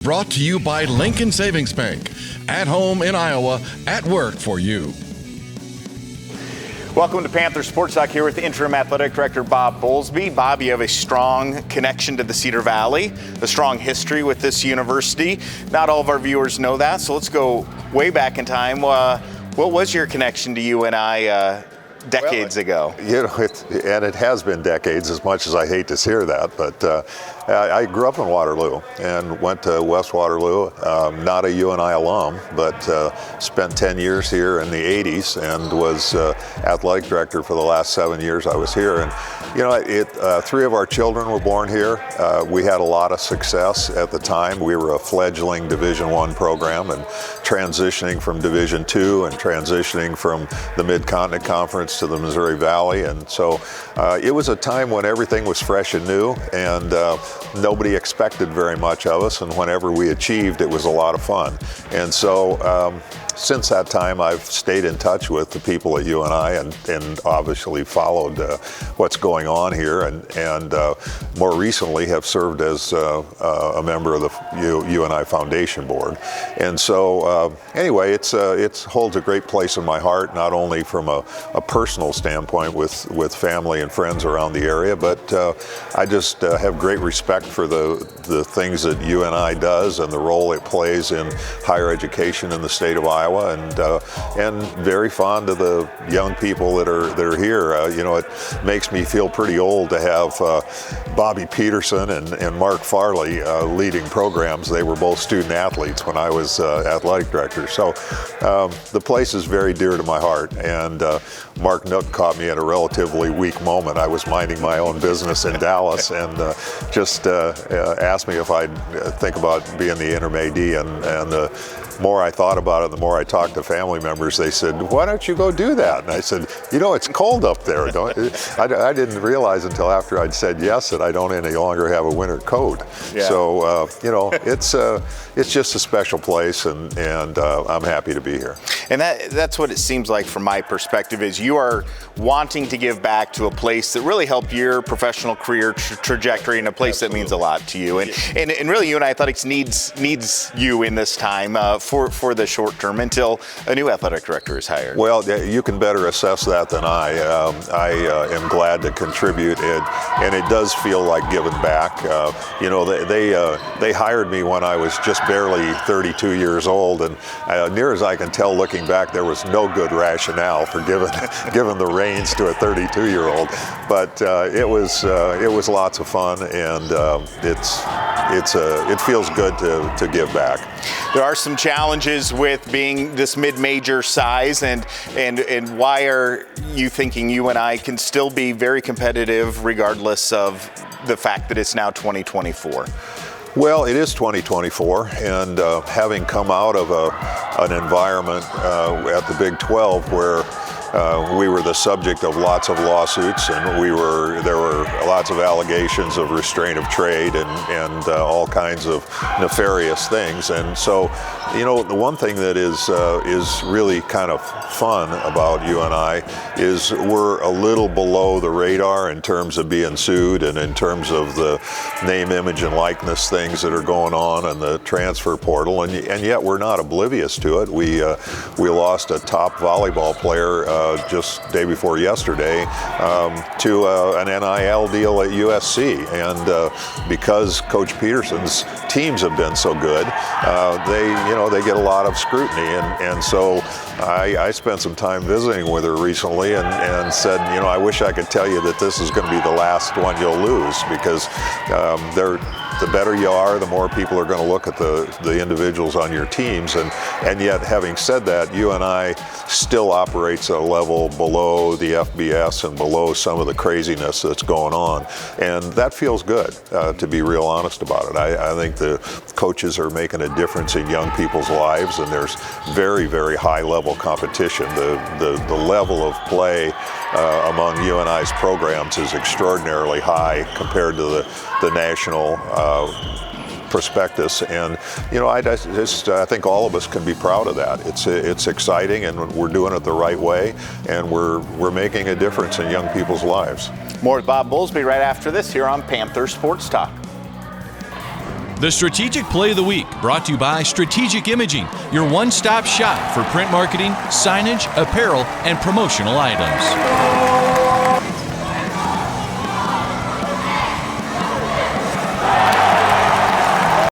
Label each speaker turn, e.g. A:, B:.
A: Brought to you by Lincoln Savings Bank. At home in Iowa, at work for you.
B: Welcome to Panther Sports Talk here with Interim Athletic Director Bob Bowlsby. Bob, you have a strong connection to the Cedar Valley, a strong history with this university. Not all of our viewers know that, so let's go way back in time. What was your connection to UNI decades ago?
C: You know, it has been decades, as much as I hate to hear that, but I grew up in Waterloo and went to West Waterloo, not a UNI alum, but spent 10 years here in the 80s and was athletic director for the last 7 years I was here. And you know, 3 of our children were born here. We had a lot of success at the time. We were a fledgling Division I program and transitioning from Division II and transitioning from the Mid-Continent Conference to the Missouri Valley. And so it was a time when everything was fresh and new, and nobody expected very much of us, and whenever we achieved, it was a lot of fun. And so since that time, I've stayed in touch with the people at UNI and obviously followed what's going on here, and more recently have served as a member of the UNI Foundation Board. And so anyway, it holds a great place in my heart, not only from a personal standpoint with family and friends around the area, but I just have great respect for the things that UNI does and the role it plays in higher education in the state of Iowa, and very fond of the young people that are here. You know, it makes me feel pretty old to have Bobby Peterson and Mark Farley leading programs. They were both student athletes when I was athletic director. So the place is very dear to my heart, and Mark Nook caught me at a relatively weak moment. I was minding my own business in Dallas and just asked me if I'd think about being the interim AD, and the more I thought about it, the more I talked to family members, they said, "Why don't you go do that?" And I said, "You know, it's cold up there." I didn't realize until after I'd said yes that I don't any longer have a winter coat. Yeah. So, you know, it's just a special place, and I'm happy to be here.
B: And that's what it seems like from my perspective, is you are wanting to give back to a place that really helped your professional career trajectory, and a place Absolutely. That means a lot to you. And really, UNI Athletics needs you in this time for the short term until a new athletic director is hired.
C: Well, you can better assess that than I. I am glad to contribute, and it does feel like giving back. You know, they hired me when I was just barely 32 years old, and near as I can tell, looking back, there was no good rationale for giving the reins to a 32-year-old. But it was lots of fun, and it feels good to give back.
B: There are some challenges with being this mid-major size, and why are you thinking UNI can still be very competitive regardless of the fact that it's now 2024?
C: Well, it is 2024, and having come out of an environment at the Big 12 where we were the subject of lots of lawsuits, and there were lots of allegations of restraint of trade and all kinds of nefarious things. And so, you know, the one thing that is really kind of fun about UNI is we're a little below the radar in terms of being sued, and in terms of the name, image, and likeness things that are going on in the transfer portal, and yet we're not oblivious to it. We lost a top volleyball player just day before yesterday to an NIL deal at USC, and because Coach Peterson's teams have been so good, they get a lot of scrutiny, and so I spent some time visiting with her recently and said, you know, I wish I could tell you that this is going to be the last one you'll lose, because the better you are, the more people are going to look at the individuals on your teams, and yet, having said that, UNI still operates at a level below the FBS and below some of the craziness that's going on, and that feels good, to be real honest about it. I think the coaches are making a difference in young people's lives, and there's very, very high level competition. The level of play among UNI's programs is extraordinarily high compared to the national prospectus, and you know, I think all of us can be proud of that. It's exciting, and we're doing it the right way, and we're making a difference in young people's lives.
B: More with Bob Bowlsby right after this here on Panther Sports Talk.
D: The Strategic Play of the Week, brought to you by Strategic Imaging, your one-stop shop for print marketing, signage, apparel, and promotional items.